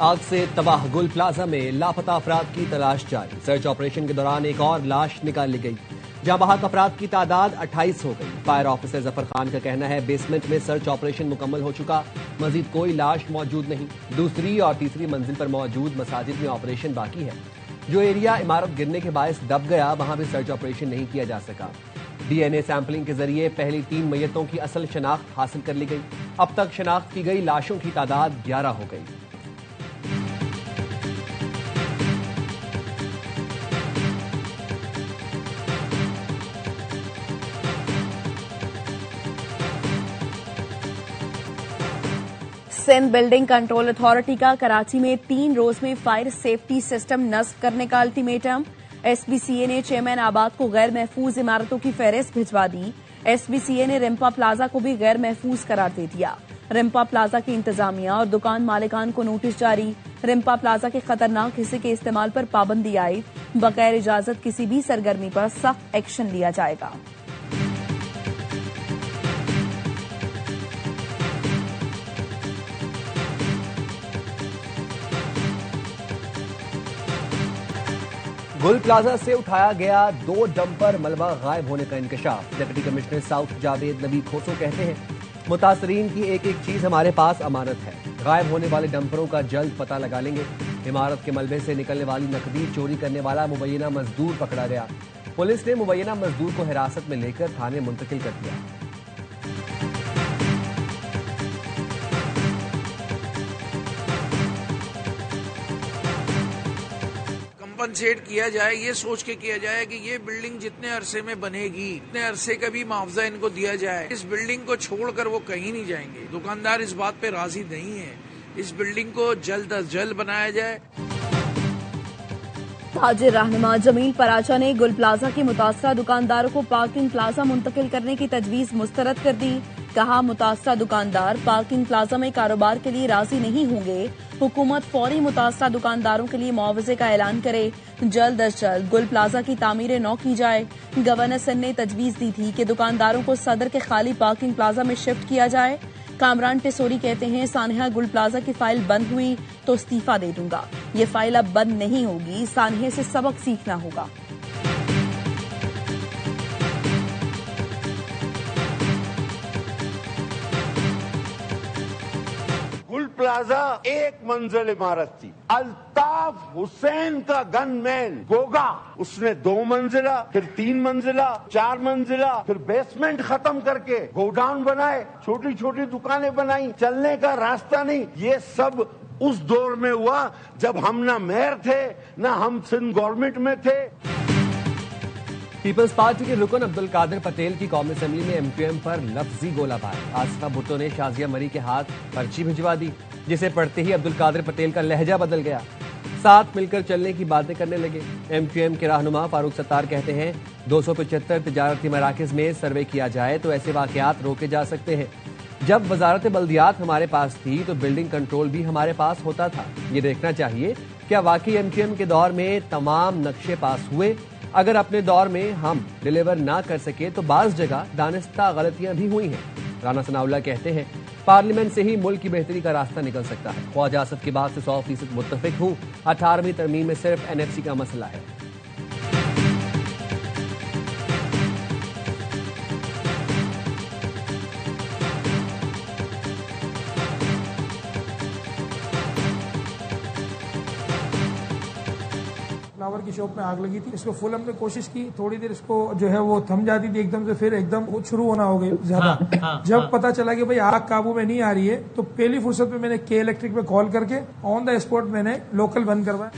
आग से तबाह गुल प्लाजा में लापता अफराद की तलाश जारी। सर्च ऑपरेशन के दौरान एक और लाश निकाल ली गई, जहां बहाक अफराद की तादाद 28 हो गई। फायर ऑफिसर जफर खान का कहना है बेसमेंट में सर्च ऑपरेशन मुकम्मल हो चुका, मजीद कोई लाश मौजूद नहीं। दूसरी और तीसरी मंजिल पर मौजूद मसाजिद में ऑपरेशन बाकी है। जो एरिया इमारत गिरने के बायस दब गया, वहां भी सर्च ऑपरेशन नहीं किया जा सका। डीएनए सैंपलिंग के जरिए पहली 3 मैयतों की असल शनाख्त हासिल कर ली गई। अब तक शनाख्त की गई लाशों की तादाद 11 हो गई। सिंध बिल्डिंग कंट्रोल अथॉरिटी का कराची में 3 रोज में फायर सेफ्टी सिस्टम नस्ब करने का अल्टीमेटम। एसबीसीए ने चेयरमैन आबाद को गैर महफूज इमारतों की फहरिस्त भिजवा दी। एसबीसीए ने रिम्पा प्लाजा को भी गैर महफूज करार दे दिया। रिम्पा प्लाजा की इंतजामिया और दुकान मालिकान को नोटिस जारी। रिम्पा प्लाजा के खतरनाक हिस्से के इस्तेमाल पर पाबंदी आयद। बगैर इजाजत किसी भी सरगर्मी पर सख्त एक्शन लिया जाएगा। गुल प्लाजा से उठाया गया 2 डंपर मलबा गायब होने का इंकशाफ। डिप्टी कमिश्नर साउथ जावेद नबी खोसो कहते हैं मुतासरीन की एक एक चीज हमारे पास अमानत है। गायब होने वाले डंपरों का जल्द पता लगा लेंगे। इमारत के मलबे से निकलने वाली नकदी चोरी करने वाला मुबैना मजदूर पकड़ा गया। पुलिस ने मुबैना मजदूर को हिरासत में लेकर थाने मुंतकिल कर दिया। कंपनसेट किया जाए, ये सोच के किया जाए कि ये बिल्डिंग जितने अरसे में बनेगी इतने अरसे का भी मुआवजा इनको दिया जाए। इस बिल्डिंग को छोड़कर वो कहीं नहीं जाएंगे। दुकानदार इस बात पे राजी नहीं है। इस बिल्डिंग को जल्द अज जल्द बनाया जाए। ताजिर रहनुमा जमील पराचा ने गुल प्लाजा के मुतासरा दुकानदारों को पार्किंग प्लाजा मुंतकिल करने की तजवीज मुस्तरद कर दी। कहा मुतासरा दुकानदार पार्किंग प्लाजा में कारोबार के लिए राजी नहीं होंगे। हुकूमत फौरी मुतासरा दुकानदारों के लिए मुआवजे का ऐलान करे। जल्द अज जल्द गुल प्लाजा की तामीर नौ की जाए। गवर्नर सिंध ने तजवीज दी थी कि दुकानदारों को सदर के खाली पार्किंग प्लाजा में शिफ्ट किया जाए। कामरान टिसोरी कहते हैं सानिया गुल प्लाजा की फाइल बंद हुई तो इस्तीफा दे दूंगा। ये फाइल अब बंद नहीं होगी, सानिया से सबक सीखना होगा। गुल प्लाजा एक मंजिल इमारत थी। अल्ताफ हुसैन का गनमैन गोगा, उसने 2 मंजिला, फिर 3 मंजिला, 4 मंजिला, फिर बेसमेंट खत्म करके गोडाउन बनाए, छोटी छोटी दुकानें बनाई। चलने का रास्ता नहीं। ये सब उस दौर में हुआ जब हम ना मेयर थे ना हम सिंध गवर्नमेंट में थे। पीपल्स पार्टी के रुकन अब्दुल कादिर पटेल की कौमी असेंबली में एमक्यूएम पर लफ्जी गोलाबारी। आसिफा भुट्टो ने शाजिया मरी के हाथ पर्ची भिजवा दी, जिसे पढ़ते ही अब्दुल कादिर पटेल का लहजा बदल गया। साथ मिलकर चलने की बातें करने लगे। एमक्यूएम के रहनुमा फारूक सत्तार कहते हैं 275 तिजारती मराकज में सर्वे किया जाए तो ऐसे वाकयात रोके जा सकते हैं। जब वजारत बल्दियात हमारे पास थी तो बिल्डिंग कंट्रोल भी हमारे पास होता था। ये देखना चाहिए क्या वाकई एमक्यूएम के दौर में तमाम नक्शे पास हुए। अगर अपने दौर में हम डिलीवर ना कर सके तो बाज़ जगह दानिस्ता गलतियां भी हुई हैं। राना सनाउल्लाह कहते हैं पार्लियामेंट से ही मुल्क की बेहतरी का रास्ता निकल सकता है। ख्वाजा आसफ की बात से 100% मुत्तफिक हूँ। 18वीं तरमीम में सिर्फ एनएफसी का मसला है। फ्लावर की शॉप में आग लगी थी। इसको फुल हमने कोशिश की, थोड़ी देर इसको जो है वो थम जाती थी एकदम से, फिर एकदम वो शुरू होना हो गई ज्यादा। जब पता चला कि भाई आग काबू में नहीं आ रही है तो पहली फुर्सत में मैंने के इलेक्ट्रिक पे कॉल करके ऑन द स्पॉट मैंने लोकल बंद करवाया।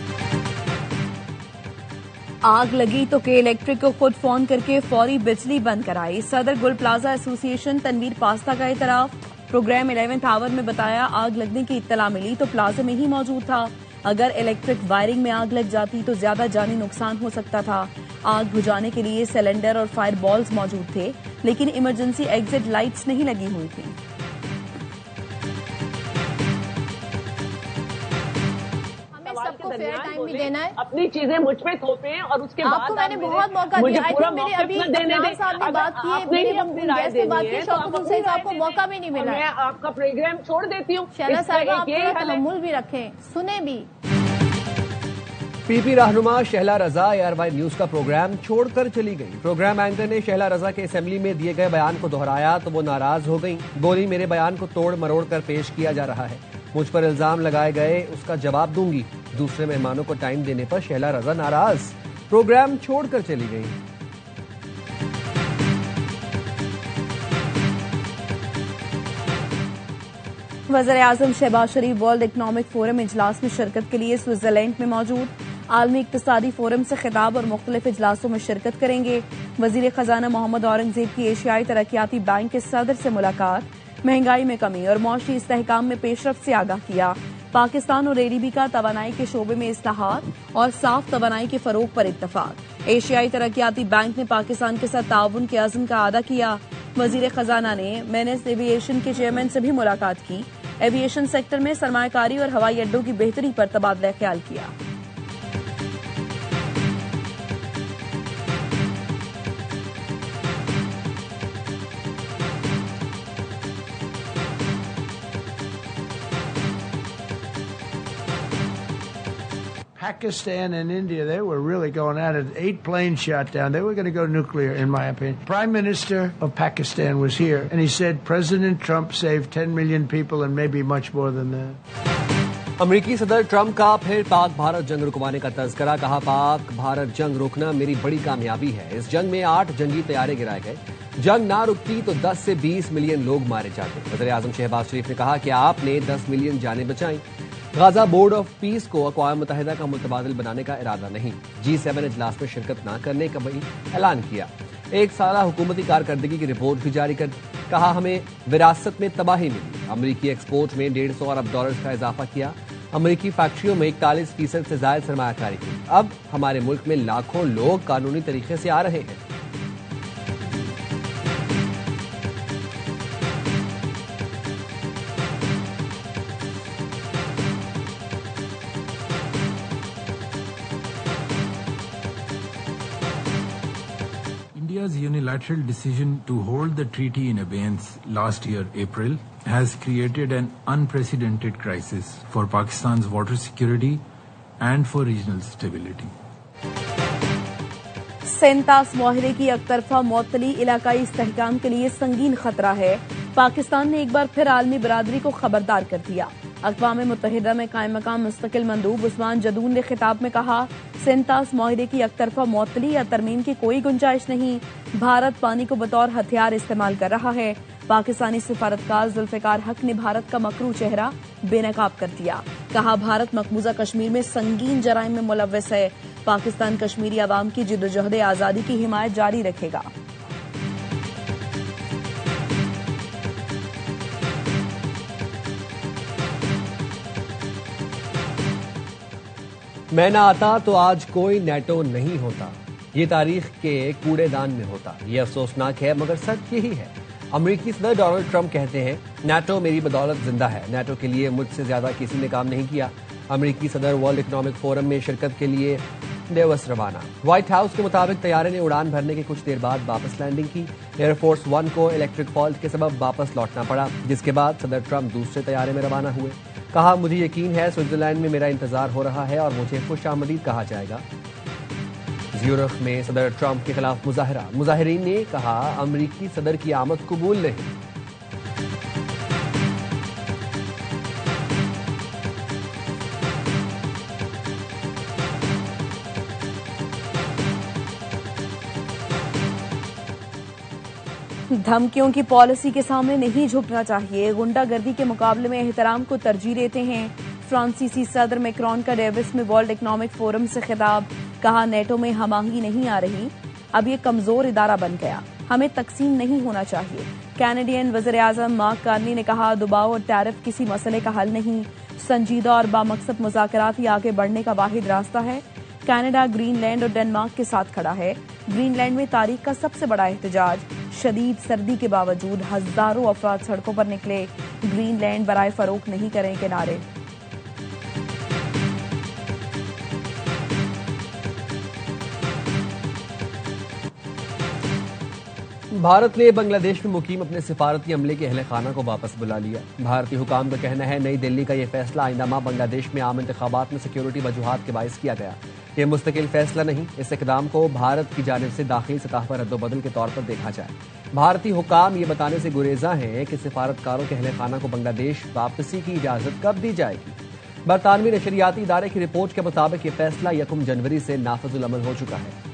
आग लगी तो के इलेक्ट्रिक को खुद फोन करके फौरी बिजली बंद कराई। सदर गुल प्लाजा एसोसिएशन तनवीर पास्ता का इतराफ। प्रोग्राम 11th आवर में बताया आग लगने की इत्तला मिली तो प्लाजा में ही मौजूद था। अगर इलेक्ट्रिक वायरिंग में आग लग जाती तो ज्यादा जानी नुकसान हो सकता था। आग बुझाने के लिए सिलेंडर और फायर बॉल्स मौजूद थे, लेकिन इमरजेंसी एग्जिट लाइट्स नहीं लगी हुई थी। सवाल सबको के फेयर दरमियान टाइम भी बोले, देना है। अपनी चीजें मुझ पे थोपे और उसके बाद आपको मैंने बहुत मौका दिया। आई थिंक मेरी अभी इमरान साहब ने बात की है, मेरे गैस पे बात की, शौकत हुसैन साहब को मौका भी नहीं मिला। मैं आपका प्रोग्राम छोड़ देती हूँ। शहनाज साहिबा, आप थोड़ा तहम्मुल भी रखें, सुने भी। पीपी रहनुमा शहला रजा ARY न्यूज का प्रोग्राम छोड़कर चली गई। प्रोग्राम एंकर ने शहला रजा के असेंबली में दिए गए बयान को दोहराया तो वो नाराज हो गई। बोली, मेरे बयान को तोड़ मरोड़ कर पेश किया जा रहा है, मुझ पर इल्जाम लगाए गए, उसका जवाब दूंगी। दूसरे मेहमानों को टाइम देने पर शहला रजा नाराज, प्रोग्राम छोड़कर चली गई। वज़ीर-ए-आज़म शहबाज शरीफ वर्ल्ड इकनॉमिक फोरम इजलास में शिरकत के लिए स्विट्जरलैंड में मौजूद। आलमी इक्तिसादी फोरम से खिताब और मुख्तलिफ इजलासों में शिरकत करेंगे। वजीर खजाना मोहम्मद औरंगजेब की एशियाई तरक्याती बैंक के सदर से मुलाकात। महंगाई में कमी और मौशी इस्तेहकाम में पेशरफ्त से आगाह किया। पाकिस्तान और ADB का तवानाई के शोबे में इस्लाहात और साफ तवानाई के फरोग पर इत्तफाक। एशियाई तरक्याती बैंक ने पाकिस्तान के साथ ताउन के अज़्म का अदा किया। वजीर खजाना ने मैनेज एविएशन के चेयरमैन से भी मुलाकात की। एविएशन सेक्टर में सरमायाकारी और हवाई अड्डों की बेहतरी पर तबादला ख्याल किया। Pakistan and India, they were really going at it. 8 planes shot down. They were going to go nuclear, in my opinion. Prime Minister of Pakistan was here, and he said President Trump saved 10 million people and maybe much more than that. अमरीकी सदर Trump का फिर पाक भारत जंग रुकवाने का तज़किरा। कहा, पाक भारत जंग रोकना मेरी बड़ी कामयाबी है। इस जंग में 8 जंगी तैयारे गिराए गए। जंग ना रुकती तो 10 से 20 मिलियन लोग मारे जाते। वज़ीर-ए-आज़म शहबाज शरीफ ने कहा कि आपने 10 मिलियन जानें बचाई। गाजा बोर्ड ऑफ पीस को अक़वाम मुत्तहिदा का मुतबादिल बनाने का इरादा नहीं। G7 इजलास में शिरकत न करने का भी ऐलान किया। 1 साला हुकूमती कारकर्दगी की रिपोर्ट भी जारी कर। कहा, हमें विरासत में तबाही मिली। अमरीकी एक्सपोर्ट में $150 अरब का इजाफा किया। अमरीकी फैक्ट्रियों में 41% से ज्यादा सरमायाकारी की। अब हमारे मुल्क में लाखों लोग कानूनी तरीके से आ रहे हैं। India's unilateral decision to hold the treaty in abeyance last year, April, has created an unprecedented crisis for Pakistan's water security and for regional stability. सेंतास माहिरे की एकतरफा मुअत्तली इलाकाई इस्तेहकाम के लिए संगीन खतरा है। पाकिस्तान ने एक बार फिर आलमी बरादरी को खबरदार कर दिया। अक़वाम मुत्तहिदा में कायम मकाम मुस्तकिल मंदूब उस्मान जदून ने खिताब में कहा, सेंतास माहिरे की एकतरफा मुअत्तली या तरमीम की कोई गुंजाइश नहीं। भारत पानी को बतौर हथियार इस्तेमाल कर रहा है। पाकिस्तानी सिफारतकार जुल्फ़िकार हक ने भारत का मकरू चेहरा बेनकाब कर दिया। कहा, भारत मकबूजा कश्मीर में संगीन जराइम में मुलव्वस है। पाकिस्तान कश्मीरी अवाम की जिद्दोजहद आज़ादी की हिमायत जारी रखेगा। मैं ना आता तो आज कोई नेटो नहीं होता। ये तारीख के कूड़ेदान में होता। ये अफसोसनाक है मगर सच यही है। अमरीकी सदर डोनाल्ड ट्रंप कहते हैं, नेटो मेरी बदौलत जिंदा है। नेटो के लिए मुझसे ज्यादा किसी ने काम नहीं किया। अमरीकी सदर वर्ल्ड इकनॉमिक फोरम में शिरकत के लिए डेवस रवाना। व्हाइट हाउस के मुताबिक तैयारे ने उड़ान भरने के कुछ देर बाद वापस लैंडिंग की। एयरफोर्स 1 को इलेक्ट्रिक फॉल्ट के सबब वापस लौटना पड़ा, जिसके बाद सदर ट्रंप दूसरे तैयारे में रवाना हुए। कहा, मुझे यकीन है स्विट्जरलैंड में मेरा इंतजार हो रहा है और मुझे खुशामदीद कहा जाएगा। ज्यूरिख में सदर ट्रंप के खिलाफ मुजाहरा। मुजाहिरीन ने कहा, अमरीकी सदर की आमद कबूल नहीं। धमकियों की पॉलिसी के सामने नहीं झुकना चाहिए। गुंडागर्दी के मुकाबले में एहतराम को तरजीह देते हैं। फ्रांसीसी सदर मैक्रोन का डेविस में वर्ल्ड इकनॉमिक फोरम से खिताब। कहा, नेटो में हमाही नहीं आ रही, अब ये कमजोर इदारा बन गया, हमें तकसीम नहीं होना चाहिए। कैनेडियन वज़ीर-ए-आज़म मार्क कार्नी ने कहा, दबाव और टैरिफ किसी मसले का हल नहीं, संजीदा और बामकसद मुज़ाकरात ही आगे बढ़ने का वाहिद रास्ता है। कनाडा, ग्रीनलैंड और डेनमार्क के साथ खड़ा है। ग्रीनलैंड में तारीख का सबसे बड़ा एहतजाज। शदीद सर्दी के बावजूद हजारों अफराद सड़कों पर निकले। ग्रीनलैंड बराए फरोख नहीं करें के नारे। भारत ने बांग्लादेश में मुकीम अपने सिफारती अमले के अहले खाना को वापस बुला लिया। भारतीय हुकाम का कहना है नई दिल्ली का यह फैसला आइंदा माह बांग्लादेश में आम इंतखाबात में सिक्योरिटी वजूहात के बायस किया गया। यह मुस्तकिल फैसला नहीं, इस इकदाम को भारत की जानिब से दाखिली सतह पर रद्दोबदल के तौर पर देखा जाए। भारतीय हुकाम ये बताने से गुरेजा हैं कि सिफारतकारों के अहले खाना को बांग्लादेश वापसी की इजाजत कब दी जाएगी। बरतानवी नशरियाती इदारे की रिपोर्ट के मुताबिक यह फैसला 1 जनवरी से नाफिजुल अमल हो चुका है।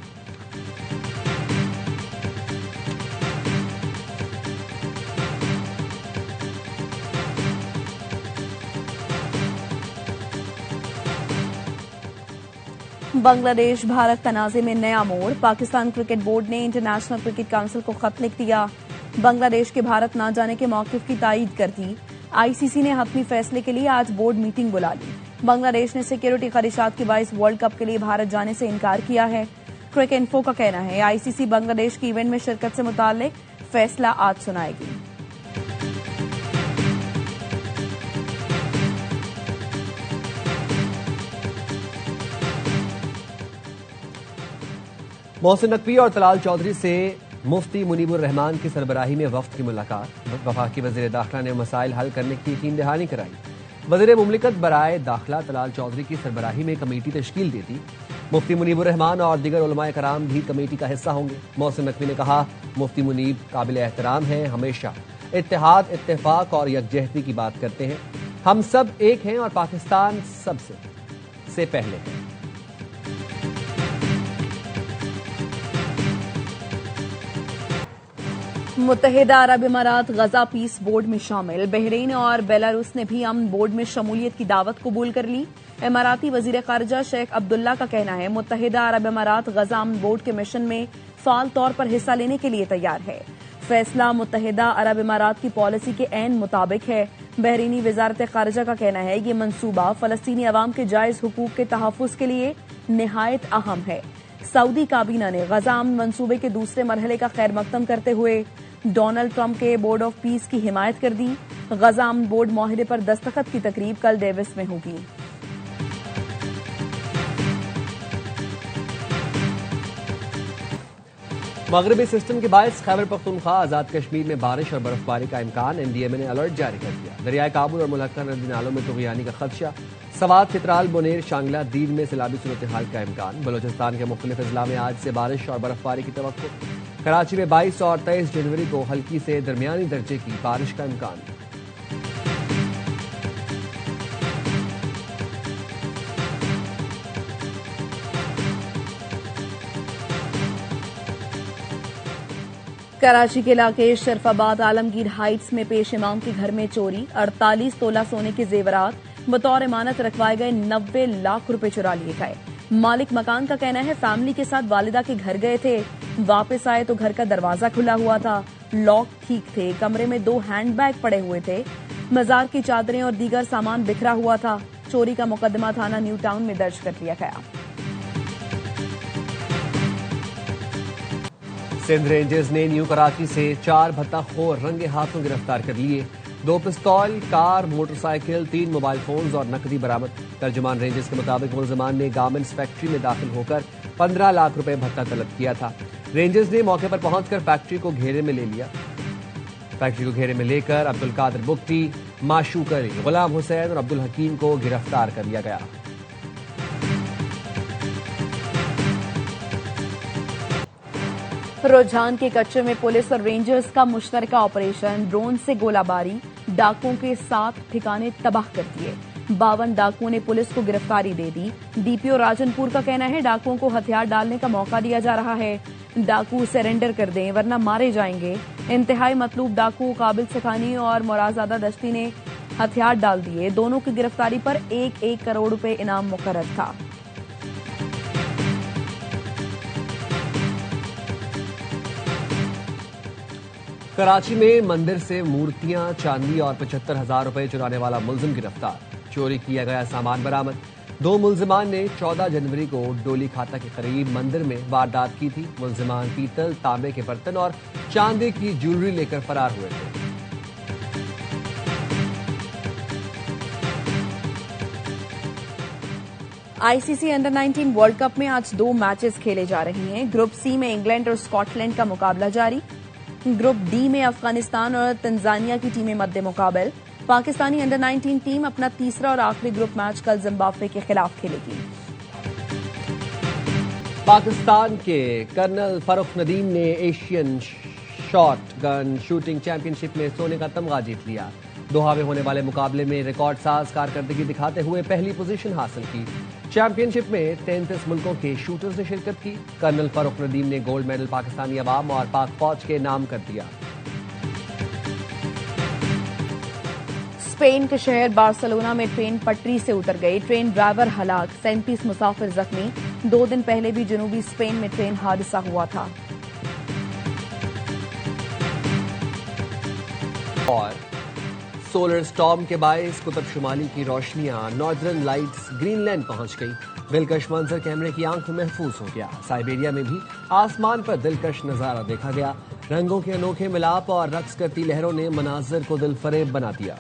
बांग्लादेश भारत तनाज़े में नया मोड़, पाकिस्तान क्रिकेट बोर्ड ने इंटरनेशनल क्रिकेट काउंसिल को खत लिख दिया। बांग्लादेश के भारत न जाने के मौक़िफ़ की तायीद कर दी। आईसीसी ने हतमी फैसले के लिए आज बोर्ड मीटिंग बुला ली। बांग्लादेश ने सिक्योरिटी खदशात के बायस वर्ल्ड कप के लिए भारत जाने से इनकार किया है। क्रिक इन्फो का कहना है आईसीसी बांग्लादेश की इवेंट में शिरकत से मुताल्लिक फैसला आज सुनाएगी। मोहसिन नकवी और तलाल चौधरी से मुफ्ती मुनीबुर रहमान की सरबराही में वफ्द की मुलाकात। वफाकी वज़ीर दाखिला ने मसाइल हल करने की यकीन दहानी कराई। वज़ीर मुमलिकत बराए दाखिला तलाल चौधरी की सरबराही में कमेटी तश्कील दे दी। मुफ्ती मुनीबुर रहमान और दीगर उलमाए कराम भी कमेटी का हिस्सा होंगे। मोहसिन नकवी ने कहा मुफ्ती मुनीब काबिल एहतराम हैं, हमेशा इत्तेहाद, इत्तेफाक और यकजहती की बात करते हैं। हम सब एक हैं और पाकिस्तान सबसे पहले है। मुत्तहिदा अरब इमारात गजा पीस बोर्ड में शामिल। बहरीन और बेलारूस ने भी अमन बोर्ड में शमूलियत की दावत कबूल कर ली। इमाराती वजीर खारजा शेख अब्दुल्ला का कहना है मुत्तहिदा अरब इमारात गजा अमन बोर्ड के मिशन में फाल तौर पर हिस्सा लेने के लिए तैयार है। फैसला मुत्तहिदा अरब इमारात की पॉलिसी के ऐन मुताबिक है। बहरीनी वजारत खारजा का कहना है ये मंसूबा फलस्तीनी अवाम के जायज हुकूक के तहफ़्फ़ुज़ के लिए निहायत अहम है। सऊदी काबीना ने गजा अमन मंसूबे के दूसरे मरहले का खैर मकदम करते हुए डोनाल्ड ट्रंप के बोर्ड ऑफ पीस की हिमायत कर दी। गजा अमन बोर्ड माहिदे पर दस्तखत की तकरीब कल डेविस में होगी। मगरबी सिस्टम के बायस खैबर पख्तूनख्वा आजाद कश्मीर में बारिश और बर्फबारी का इम्कान। एनडीएमए ने अलर्ट जारी कर दिया। दरियाए काबुल और मुलक्का नदी नालों में तुग़यानी का खदशा। सवात, चित्राल, बुनेर, शांगला, दीद में सैलाबी सूरत हाल का इम्कान। बलोचिस्तान के मुख्तलिफ अजला में आज से बारिश और बर्फबारी की तवक्को। कराची में 22 और 23 जनवरी को हल्की से दरमियानी दर्जे की बारिश का इम्कान। कराची के इलाके शरफाबाद आलमगीर हाइट्स में पेश इमाम के घर में चोरी। 48 तोला सोने के जेवरात बतौर इमानत रखवाए गए 90 लाख रुपए चुरा लिए गए। मालिक मकान का कहना है फैमिली के साथ वालिदा के घर गए थे, वापस आए तो घर का दरवाजा खुला हुआ था, लॉक ठीक थे, कमरे में 2 हैंडबैग पड़े हुए थे, मजार की चादरें और दीगर सामान बिखरा हुआ था। चोरी का मुकदमा थाना न्यू टाउन में दर्ज कर लिया गया। सिंध रेंजर्स ने न्यू कराची से 4 भत्ताखोर रंगे हाथों गिरफ्तार कर लिए। 2 पिस्तौल, कार, मोटरसाइकिल, 3 मोबाइल फोन्स और नकदी बरामद। तर्जुमान रेंजर्स के मुताबिक मुलजमान ने गारमेंट्स फैक्ट्री में दाखिल होकर 15 लाख रुपए भत्ता तलब किया था। रेंजर्स ने मौके पर पहुंचकर फैक्ट्री को घेरे में ले लिया। फैक्ट्री को घेरे में लेकर अब्दुल कादिर बुख्ती, माशूक अली, गुलाम हुसैन और अब्दुल हकीम को गिरफ्तार कर लिया गया। रुझान के कच्चे में पुलिस और रेंजर्स का मुश्तरका ऑपरेशन। ड्रोन से गोलाबारी, डाकुओं के 7 ठिकाने तबाह कर दिए। 52 डाकुओं ने पुलिस को गिरफ्तारी दे दी। डीपीओ राजनपुर का कहना है डाकुओं को हथियार डालने का मौका दिया जा रहा है। डाकू सरेंडर कर दें वरना मारे जाएंगे। इंतहाई मतलूब डाकू काबिल सखानी और मोराजादा दश्ती ने हथियार डाल दिए। दोनों की गिरफ्तारी पर 1-1 करोड़ रुपए इनाम मुकर्रर था। कराची में मंदिर से मूर्तियां, चांदी और 75,000 रुपए चुराने वाला मुलजिम गिरफ्तार। चोरी किया गया सामान बरामद। 2 मुलजिमान ने 14 जनवरी को डोली खाता के करीब मंदिर में वारदात की थी। मुलजिमान पीतल, तांबे के बर्तन और चांदी की ज्वेलरी लेकर फरार हुए थे। आईसीसी अंडर 19 वर्ल्ड कप में आज 2 मैचेस खेले जा रहे हैं। ग्रुप सी में इंग्लैंड और स्कॉटलैंड का मुकाबला जारी। ग्रुप डी में अफगानिस्तान और तंजानिया की टीमें मद्दे मुकाबल। पाकिस्तानी अंडर 19 टीम अपना तीसरा और आखिरी ग्रुप मैच कल जिम्बाब्वे के खिलाफ खेलेगी। पाकिस्तान के कर्नल फरूख नदीम ने Asian shot gun shooting championship में सोने का तमगा जीत लिया। दोहा में होने वाले मुकाबले में रिकॉर्ड साज कारकर्दगी दिखाते हुए पहली पोजीशन हासिल की। चैंपियनशिप में 33 मुल्कों के शूटर्स ने शिरकत की। कर्नल फरूख नदीम ने गोल्ड मेडल पाकिस्तानी अवाम और पाक फौज के नाम कर दिया। स्पेन के शहर बार्सिलोना में ट्रेन पटरी से उतर गई। ट्रेन ड्राइवर हलाक, 37 मुसाफिर जख्मी। 2 दिन पहले भी जनूबी स्पेन में ट्रेन हादसा हुआ था। और सोलर स्टॉर्म के बायस कुतुब शुमाली की रोशनियां नॉर्दर्न लाइट्स ग्रीनलैंड पहुंच गई। दिलकश मंजर कैमरे की आंख में महफूज हो गया। साइबेरिया में भी आसमान पर दिलकश नजारा देखा गया। रंगों के अनोखे मिलाप और रक्स करती लहरों ने मनाजिर को दिलफरेब बना दिया।